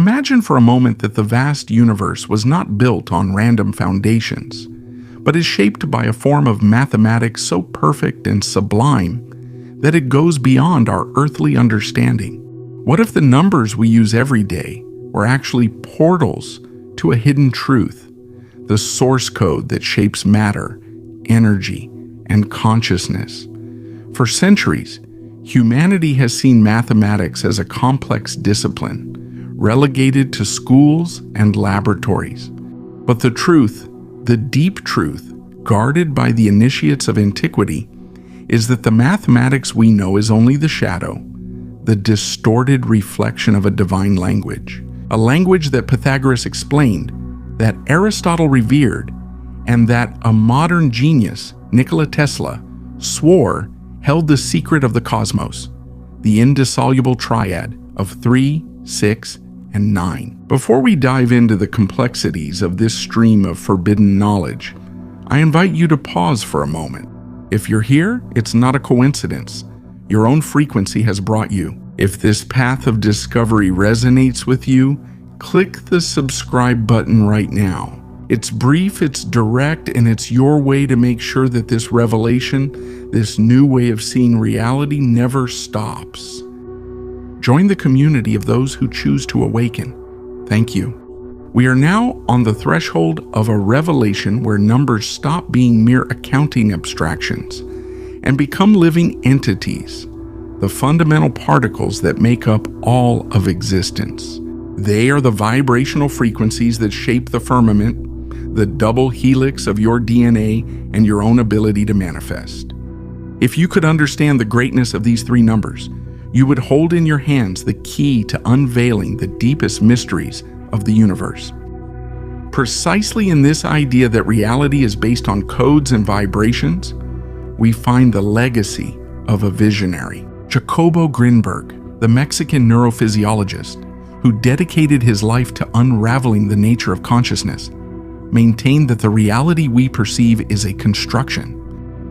Imagine for a moment that the vast universe was not built on random foundations, but is shaped by a form of mathematics so perfect and sublime that it goes beyond our earthly understanding. What if the numbers we use every day were actually portals to a hidden truth, the source code that shapes matter, energy, and consciousness? For centuries, humanity has seen mathematics as a complex discipline, relegated to schools and laboratories. But the truth, the deep truth, guarded by the initiates of antiquity, is that the mathematics we know is only the shadow, the distorted reflection of a divine language, a language that Pythagoras explained, that Aristotle revered, and that a modern genius, Nikola Tesla, swore held the secret of the cosmos, the indissoluble triad of 3, 6, and 9. Before we dive into the complexities of this stream of forbidden knowledge, I invite you to pause for a moment. If you're here, it's not a coincidence. Your own frequency has brought you. If this path of discovery resonates with you, click the subscribe button right now. It's brief, it's direct, and it's your way to make sure that this revelation, this new way of seeing reality, never stops. Join the community of those who choose to awaken. Thank you. We are now on the threshold of a revelation where numbers stop being mere accounting abstractions and become living entities, the fundamental particles that make up all of existence. They are the vibrational frequencies that shape the firmament, the double helix of your DNA and your own ability to manifest. If you could understand the greatness of these three numbers, you would hold in your hands the key to unveiling the deepest mysteries of the universe. Precisely in this idea that reality is based on codes and vibrations, we find the legacy of a visionary. Jacobo Grinberg, the Mexican neurophysiologist, who dedicated his life to unraveling the nature of consciousness, maintained that the reality we perceive is a construction.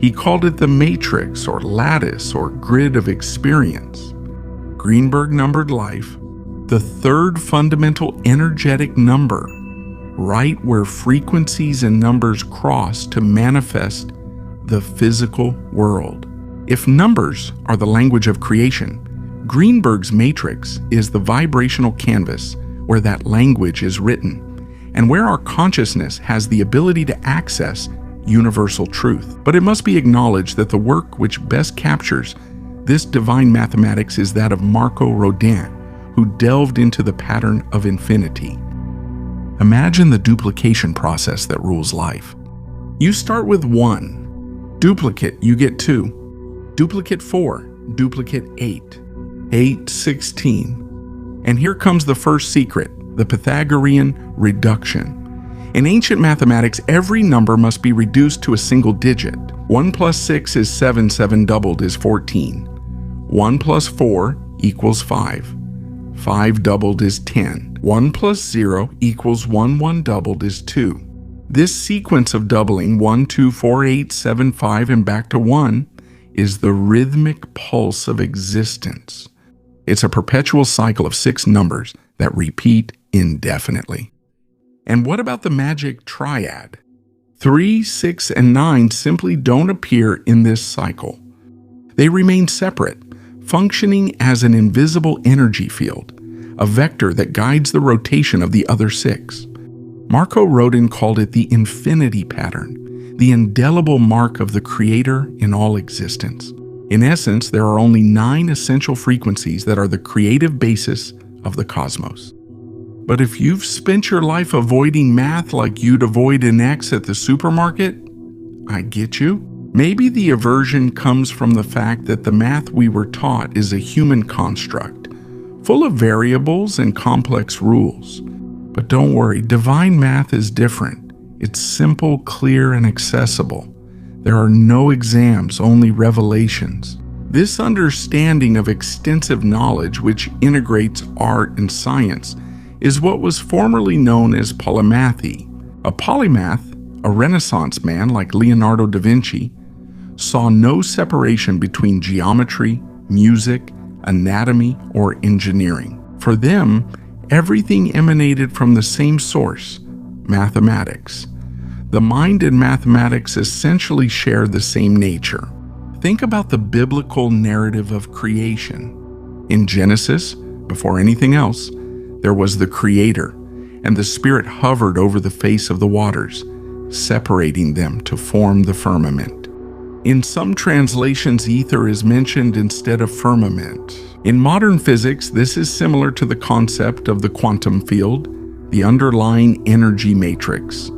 He called it the matrix or lattice or grid of experience. Grinberg numbered life, the third fundamental energetic number, right where frequencies and numbers cross to manifest the physical world. If numbers are the language of creation, Grinberg's matrix is the vibrational canvas where that language is written, and where our consciousness has the ability to access universal truth. But it must be acknowledged that the work which best captures this divine mathematics is that of Marco Rodin, who delved into the pattern of infinity. Imagine the duplication process that rules life. You start with 1. Duplicate, you get 2. Duplicate 4. Duplicate 8. 8, 16. And here comes the first secret, the Pythagorean reduction. In ancient mathematics, every number must be reduced to a single digit. 1 plus 6 is 7, 7 doubled is 14. 1 plus 4 equals 5. 5 doubled is 10. 1 plus 0 equals 1, 1 doubled is 2. This sequence of doubling 1, 2, 4, 8, 7, 5, and back to 1 is the rhythmic pulse of existence. It's a perpetual cycle of 6 numbers that repeat indefinitely. And what about the magic triad? 3, 6, and 9 simply don't appear in this cycle. They remain separate, functioning as an invisible energy field, a vector that guides the rotation of the other 6. Marco Rodin called it the infinity pattern, the indelible mark of the Creator in all existence. In essence, there are only 9 essential frequencies that are the creative basis of the cosmos. But if you've spent your life avoiding math like you'd avoid an X at the supermarket, I get you. Maybe the aversion comes from the fact that the math we were taught is a human construct, full of variables and complex rules. But don't worry, divine math is different. It's simple, clear, and accessible. There are no exams, only revelations. This understanding of extensive knowledge, which integrates art and science, is what was formerly known as polymathy. A polymath, a Renaissance man like Leonardo da Vinci, saw no separation between geometry, music, anatomy, or engineering. For them, Everything emanated from the same source, mathematics. The mind and mathematics essentially share the same nature. Think about the biblical narrative of creation. In Genesis, before anything else, there was the Creator, and the Spirit hovered over the face of the waters, separating them to form the firmament. In some translations, ether is mentioned instead of firmament. In modern physics, this is similar to the concept of the quantum field, the underlying energy matrix.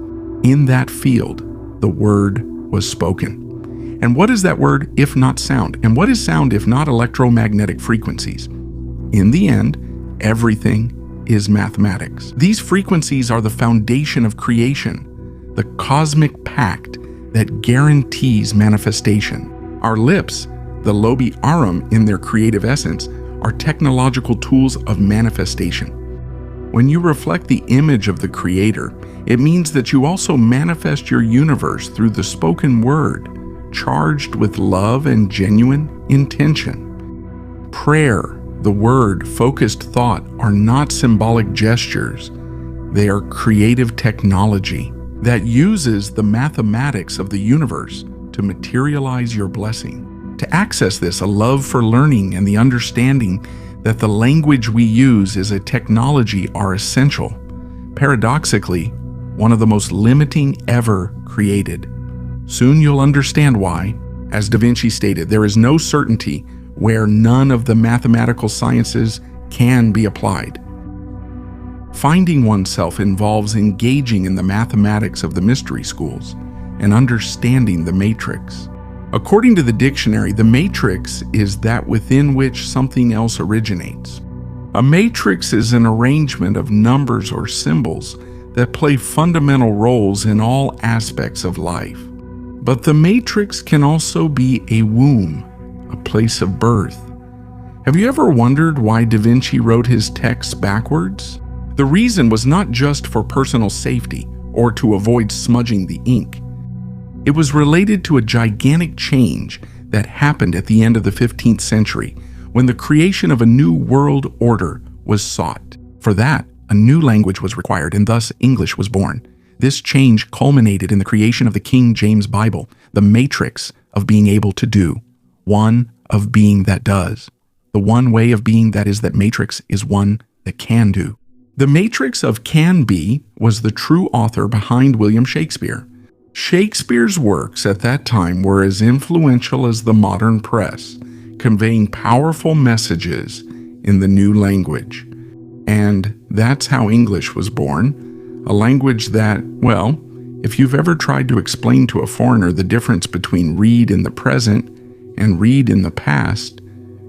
In that field, the word was spoken. And what is that word if not sound? And what is sound if not electromagnetic frequencies? In the end, everything is mathematics. These frequencies are the foundation of creation, the cosmic pact that guarantees manifestation. Our lips, the lobi aurum in their creative essence, are technological tools of manifestation. When you reflect the image of the Creator, it means that you also manifest your universe through the spoken word, charged with love and genuine intention. Prayer, the word, focused thought are not symbolic gestures. They are creative technology that uses the mathematics of the universe to materialize your blessing. To access this, a love for learning and the understanding that the language we use is a technology are essential. Paradoxically, one of the most limiting ever created. Soon you'll understand why. As Da Vinci stated, there is no certainty where none of the mathematical sciences can be applied. Finding oneself involves engaging in the mathematics of the mystery schools and understanding the matrix. According to the dictionary, the matrix is that within which something else originates. A matrix is an arrangement of numbers or symbols that play fundamental roles in all aspects of life. But the matrix can also be a womb, a place of birth. Have you ever wondered why Da Vinci wrote his texts backwards? The reason was not just for personal safety or to avoid smudging the ink. It was related to a gigantic change that happened at the end of the 15th century when the creation of a new world order was sought. For that, a new language was required, and thus English was born. This change culminated in the creation of the King James Bible, the matrix of being able to do, one of being that does. The one way of being that is that matrix is one that can do. The matrix of can be was the true author behind William Shakespeare. Shakespeare's works at that time were as influential as the modern press, conveying powerful messages in the new language. And that's how English was born, a language that, well, if you've ever tried to explain to a foreigner the difference between read in the present and read in the past,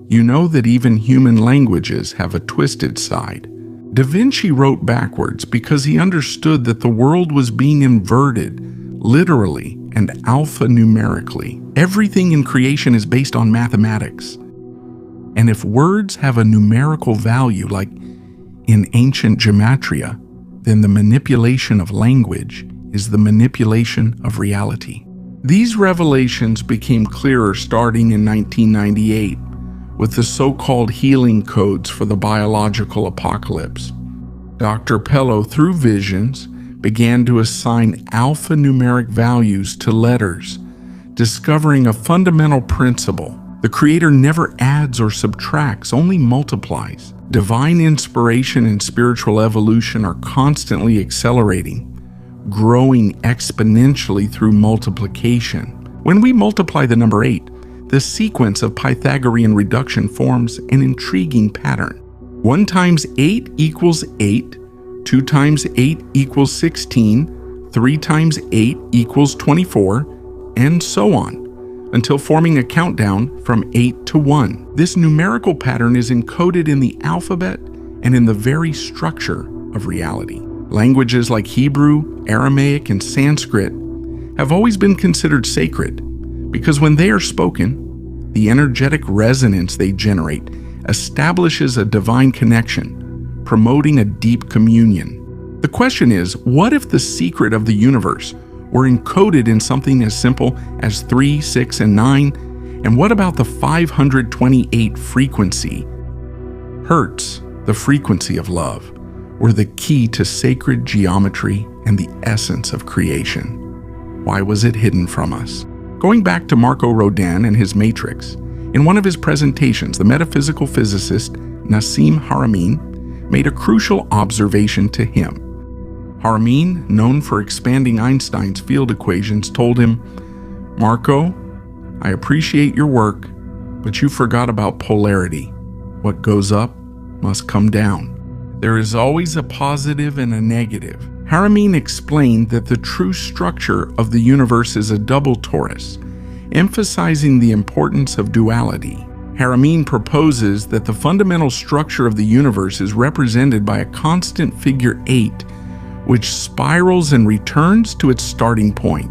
you know that even human languages have a twisted side. Da Vinci wrote backwards because he understood that the world was being inverted, literally and alphanumerically. Everything in creation is based on mathematics. And if words have a numerical value, like in ancient gematria, then the manipulation of language is the manipulation of reality. These revelations became clearer starting in 1998 with the so-called healing codes for the biological apocalypse. Dr. Pello, through visions, began to assign alphanumeric values to letters, discovering a fundamental principle. The Creator never adds or subtracts, only multiplies. Divine inspiration and spiritual evolution are constantly accelerating, growing exponentially through multiplication. When we multiply the number 8, the sequence of Pythagorean reduction forms an intriguing pattern. 1 times 8 equals 8, 2 times 8 equals 16, 3 times 8 equals 24, and so on, until forming a countdown from 8 to 1. This numerical pattern is encoded in the alphabet and in the very structure of reality. Languages like Hebrew, Aramaic, and Sanskrit have always been considered sacred because when they are spoken, the energetic resonance they generate establishes a divine connection, promoting a deep communion. The question is, what if the secret of the universe were encoded in something as simple as 3, 6, and 9? And what about the 528 frequency? Hertz, the frequency of love. were the key to sacred geometry and the essence of creation. Why was it hidden from us? Going back to Marco Rodin and his matrix, in one of his presentations, the metaphysical physicist Nassim Haramein made a crucial observation to him. Haramein, known for expanding Einstein's field equations, told him, "Marco, I appreciate your work, but you forgot about polarity. What goes up must come down. There is always a positive and a negative." Haramein explained that the true structure of the universe is a double torus, emphasizing the importance of duality. Haramein proposes that the fundamental structure of the universe is represented by a constant figure 8, which spirals and returns to its starting point.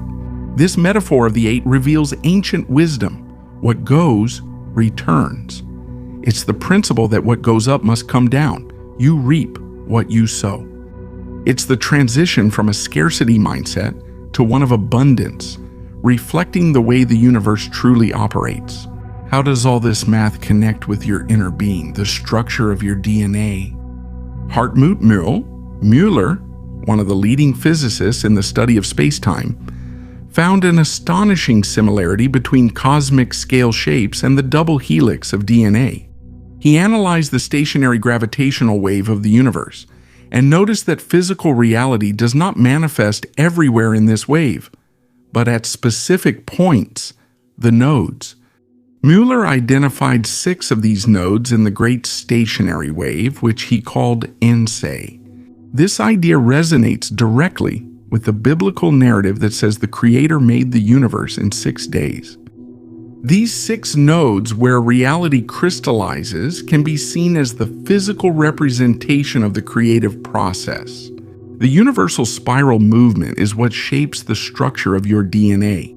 This metaphor of the 8 reveals ancient wisdom. What goes, returns. It's the principle that what goes up must come down. You reap what you sow. It's the transition from a scarcity mindset to one of abundance, reflecting the way the universe truly operates. How does all this math connect with your inner being, the structure of your DNA? Hartmut Müller, one of the leading physicists in the study of space-time, found an astonishing similarity between cosmic scale shapes and the double helix of DNA. He analyzed the stationary gravitational wave of the universe and noticed that physical reality does not manifest everywhere in this wave, but at specific points, the nodes. Müller identified 6 of these nodes in the Great Stationary Wave, which he called Ensei. This idea resonates directly with the biblical narrative that says the Creator made the universe in 6 days. These 6 nodes where reality crystallizes can be seen as the physical representation of the creative process. The universal spiral movement is what shapes the structure of your DNA.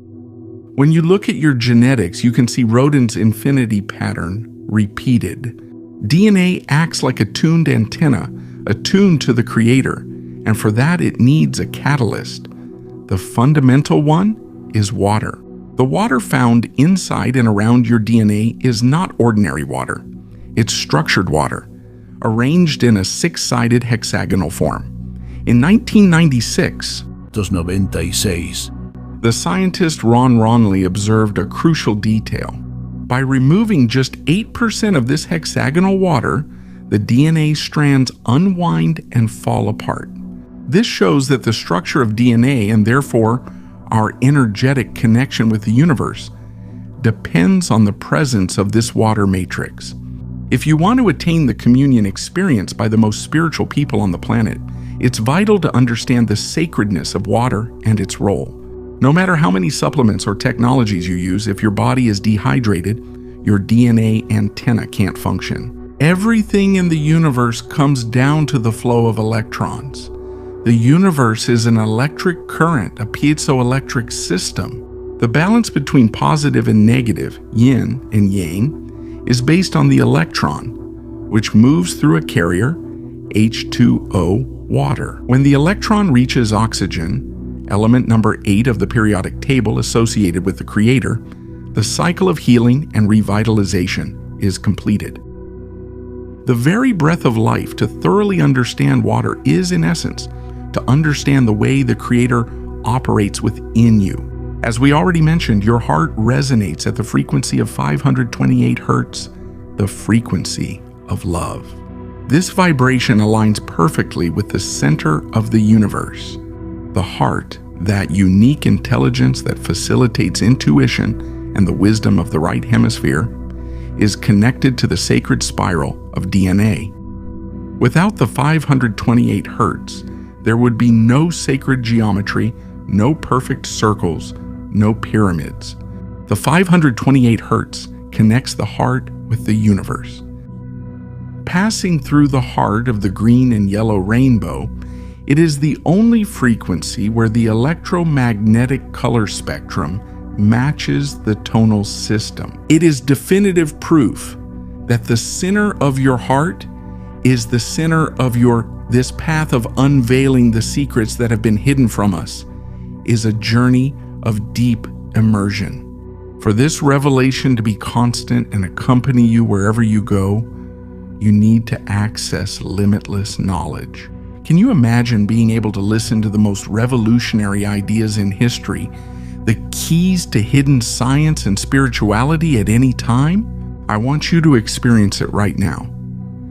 When you look at your genetics, you can see Rodin's infinity pattern repeated. DNA acts like a tuned antenna, attuned to the Creator, and for that it needs a catalyst. The fundamental one is water. The water found inside and around your DNA is not ordinary water. It's structured water, arranged in a 6-sided hexagonal form. In 1996, the scientist Ron Ronley observed a crucial detail. By removing just 8% of this hexagonal water, the DNA strands unwind and fall apart. This shows that the structure of DNA, and therefore our energetic connection with the universe, depends on the presence of this water matrix. If you want to attain the communion experience by the most spiritual people on the planet, it's vital to understand the sacredness of water and its role. No matter how many supplements or technologies you use, if your body is dehydrated, your DNA antenna can't function. Everything in the universe comes down to the flow of electrons. The universe is an electric current, a piezoelectric system. The balance between positive and negative, yin and yang, is based on the electron, which moves through a carrier, H2O, water. When the electron reaches oxygen, element number 8 of the periodic table associated with the Creator, the cycle of healing and revitalization is completed. The very breath of life to thoroughly understand water is, in essence, to understand the way the Creator operates within you. As we already mentioned, your heart resonates at the frequency of 528 Hertz, the frequency of love. This vibration aligns perfectly with the center of the universe. The heart, that unique intelligence that facilitates intuition and the wisdom of the right hemisphere, is connected to the sacred spiral of DNA. Without the 528 Hertz, there would be no sacred geometry, no perfect circles, no pyramids. The 528 Hertz connects the heart with the universe. Passing through the heart of the green and yellow rainbow, it is the only frequency where the electromagnetic color spectrum matches the tonal system. It is definitive proof that the center of your heart is the center of this path of unveiling the secrets that have been hidden from us, is a journey of deep immersion. For this revelation to be constant and accompany you wherever you go, you need to access limitless knowledge. Can you imagine being able to listen to the most revolutionary ideas in history, the keys to hidden science and spirituality at any time? I want you to experience it right now.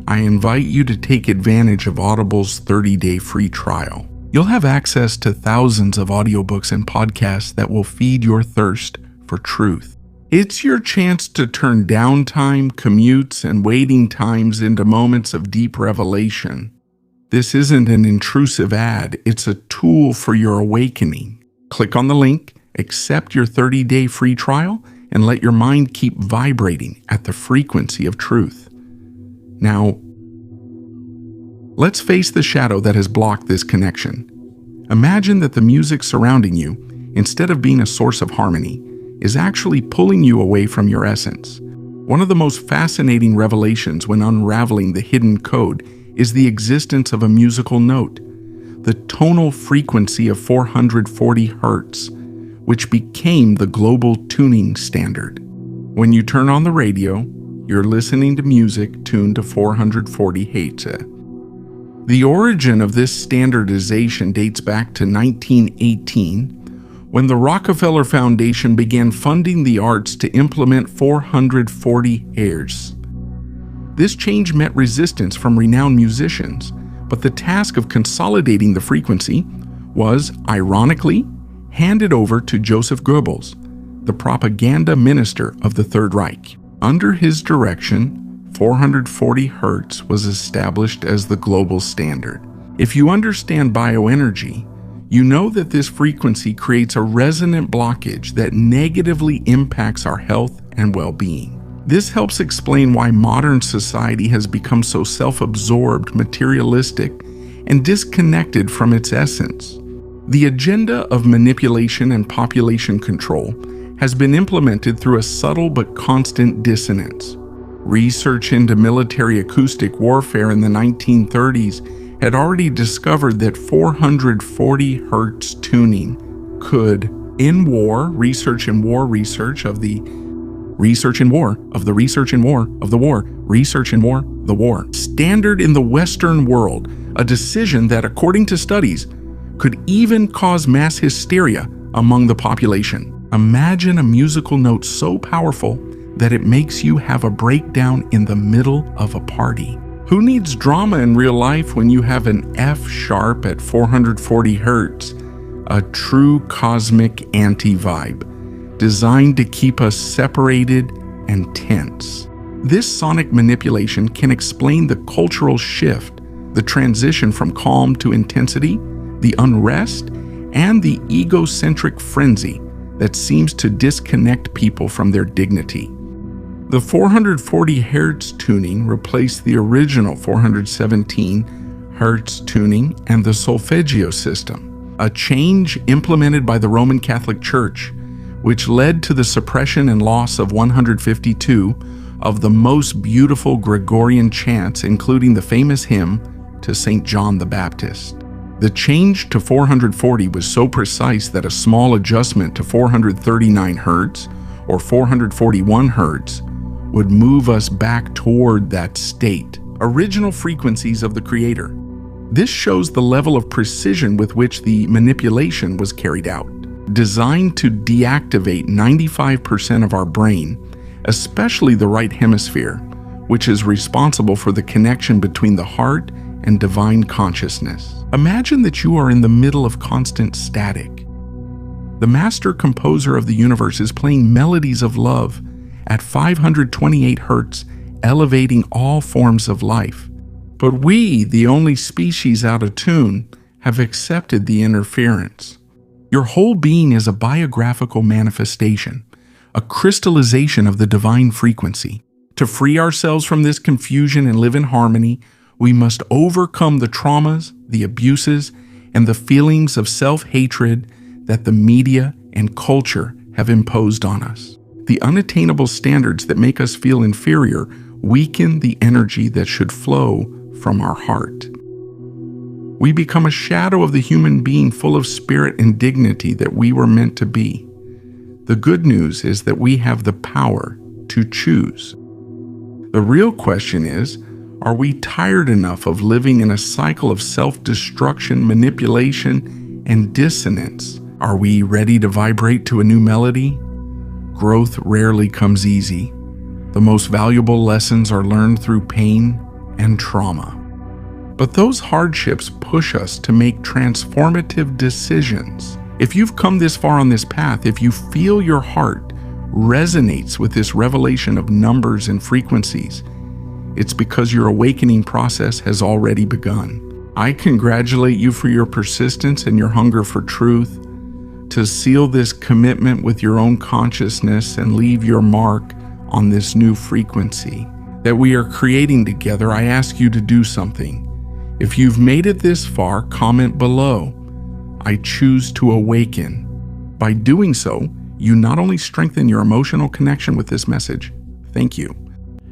I invite you to take advantage of Audible's 30-day free trial. You'll have access to thousands of audiobooks and podcasts that will feed your thirst for truth. It's your chance to turn downtime, commutes, and waiting times into moments of deep revelation. This isn't an intrusive ad, it's a tool for your awakening. Click on the link, accept your 30-day free trial, and let your mind keep vibrating at the frequency of truth. Now, let's face the shadow that has blocked this connection. Imagine that the music surrounding you, instead of being a source of harmony, is actually pulling you away from your essence. One of the most fascinating revelations when unraveling the hidden code is the existence of a musical note, the tonal frequency of 440 Hertz, which became the global tuning standard. When you turn on the radio, you're listening to music tuned to 440 Hertz. The origin of this standardization dates back to 1918, when the Rockefeller Foundation began funding the arts to implement 440 Hertz. This change met resistance from renowned musicians, but the task of consolidating the frequency was, ironically, handed over to Joseph Goebbels, the propaganda minister of the Third Reich. Under his direction, 440 Hertz was established as the global standard. If you understand bioenergy, you know that this frequency creates a resonant blockage that negatively impacts our health and well-being. This helps explain why modern society has become so self-absorbed, materialistic, and disconnected from its essence. The agenda of manipulation and population control has been implemented through a subtle but constant dissonance. Research into military acoustic warfare in the 1930s had already discovered that 440 Hertz tuning could, in war, research in war research of the research in war of the research in war of the war, research in war, the war, standard in the Western world, a decision that, according to studies, could even cause mass hysteria among the population. Imagine a musical note so powerful that it makes you have a breakdown in the middle of a party. Who needs drama in real life when you have an F sharp at 440 Hertz, a true cosmic anti-vibe, designed to keep us separated and tense? This sonic manipulation can explain the cultural shift, the transition from calm to intensity, the unrest, and the egocentric frenzy that seems to disconnect people from their dignity. The 440 Hertz tuning replaced the original 417 Hertz tuning and the solfeggio system, a change implemented by the Roman Catholic Church, which led to the suppression and loss of 152 of the most beautiful Gregorian chants, including the famous hymn to St. John the Baptist. The change to 440 was so precise that a small adjustment to 439 Hertz or 441 Hertz would move us back toward that state, original frequencies of the Creator. This shows the level of precision with which the manipulation was carried out, designed to deactivate 95% of our brain, especially the right hemisphere, which is responsible for the connection between the heart and divine consciousness. Imagine that you are in the middle of constant static. The master composer of the universe is playing melodies of love at 528 Hertz, elevating all forms of life. But we, the only species out of tune, have accepted the interference. Your whole being is a biographical manifestation, a crystallization of the divine frequency. To free ourselves from this confusion and live in harmony, we must overcome the traumas, the abuses, and the feelings of self-hatred that the media and culture have imposed on us. The unattainable standards that make us feel inferior weaken the energy that should flow from our heart. We become a shadow of the human being full of spirit and dignity that we were meant to be. The good news is that we have the power to choose. The real question is, Are we tired enough of living in a cycle of self-destruction, manipulation, and dissonance? Are we ready to vibrate to a new melody? Growth rarely comes easy. The most valuable lessons are learned through pain and trauma. But those hardships push us to make transformative decisions. If you've come this far on this path, if you feel your heart resonates with this revelation of numbers and frequencies, it's because your awakening process has already begun. I congratulate you for your persistence and your hunger for truth. To seal this commitment with your own consciousness and leave your mark on this new frequency that we are creating together, I ask you to do something. If you've made it this far, comment below. I choose to awaken. By doing so, you not only strengthen your emotional connection with this message, thank you,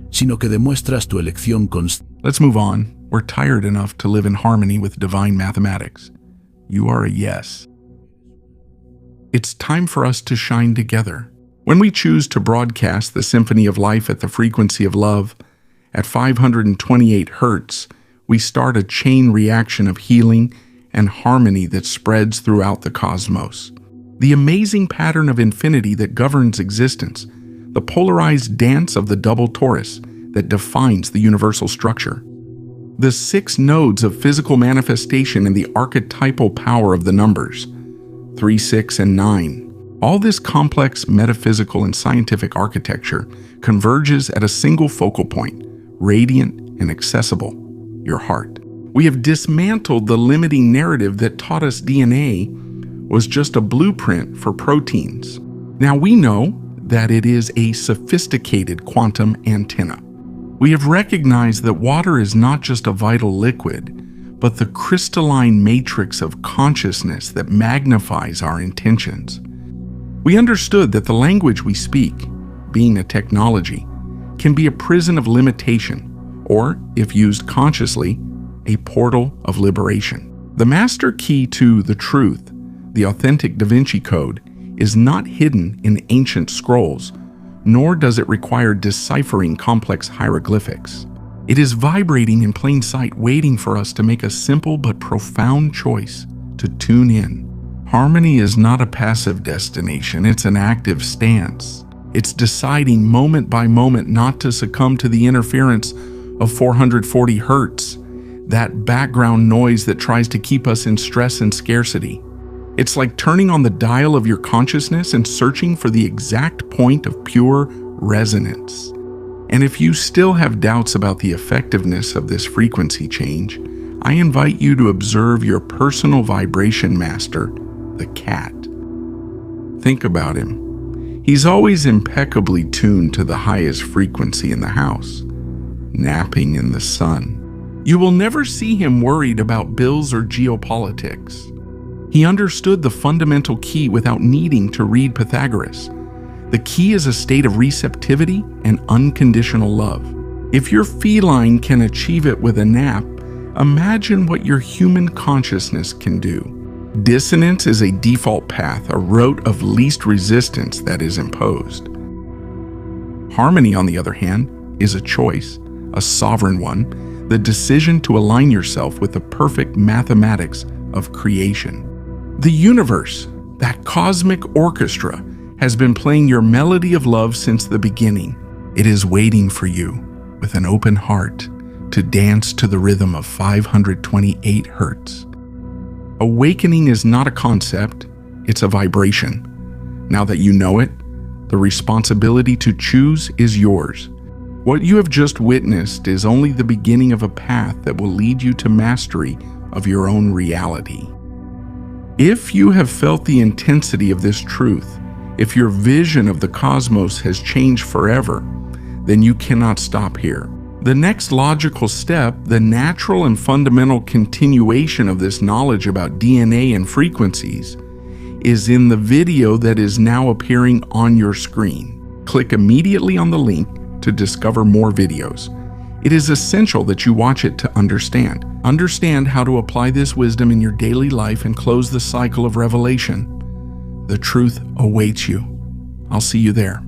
sino que demuestras tu elección constante. Let's move on. We're tired enough to live in harmony with divine mathematics. You are a yes. It's time for us to shine together. When we choose to broadcast the symphony of life at the frequency of love, at 528 hertz, we start a chain reaction of healing and harmony that spreads throughout the cosmos. The amazing pattern of infinity that governs existence, the polarized dance of the double torus that defines the universal structure. The 6 nodes of physical manifestation and the archetypal power of the numbers, 3, 6, and 9. All this complex metaphysical and scientific architecture converges at a single focal point, radiant and accessible, your heart. We have dismantled the limiting narrative that taught us DNA was just a blueprint for proteins. Now we know that it is a sophisticated quantum antenna. We have recognized that water is not just a vital liquid, but the crystalline matrix of consciousness that magnifies our intentions. We understood that the language we speak, being a technology, can be a prison of limitation, or, if used consciously, a portal of liberation. The master key to the truth, the authentic Da Vinci Code, is not hidden in ancient scrolls, nor does it require deciphering complex hieroglyphics. It is vibrating in plain sight, waiting for us to make a simple but profound choice to tune in. Harmony is not a passive destination, it's an active stance. It's deciding moment by moment not to succumb to the interference of 440 hertz, that background noise that tries to keep us in stress and scarcity. It's like turning on the dial of your consciousness and searching for the exact point of pure resonance. And if you still have doubts about the effectiveness of this frequency change, I invite you to observe your personal vibration master, the cat. Think about him. He's always impeccably tuned to the highest frequency in the house, napping in the sun. You will never see him worried about bills or geopolitics. He understood the fundamental key without needing to read Pythagoras. The key is a state of receptivity and unconditional love. If your feline can achieve it with a nap, imagine what your human consciousness can do. Dissonance is a default path, a route of least resistance that is imposed. Harmony, on the other hand, is a choice, a sovereign one, the decision to align yourself with the perfect mathematics of creation. The universe, that cosmic orchestra, has been playing your melody of love since the beginning. It is waiting for you, with an open heart, to dance to the rhythm of 528 hertz. Awakening is not a concept, it's a vibration. Now that you know it, the responsibility to choose is yours. What you have just witnessed is only the beginning of a path that will lead you to mastery of your own reality. If you have felt the intensity of this truth, if your vision of the cosmos has changed forever, then you cannot stop here. The next logical step, the natural and fundamental continuation of this knowledge about DNA and frequencies, is in the video that is now appearing on your screen. Click immediately on the link to discover more videos. It is essential that you watch it to understand. Understand how to apply this wisdom in your daily life and close the cycle of revelation. The truth awaits you. I'll see you there.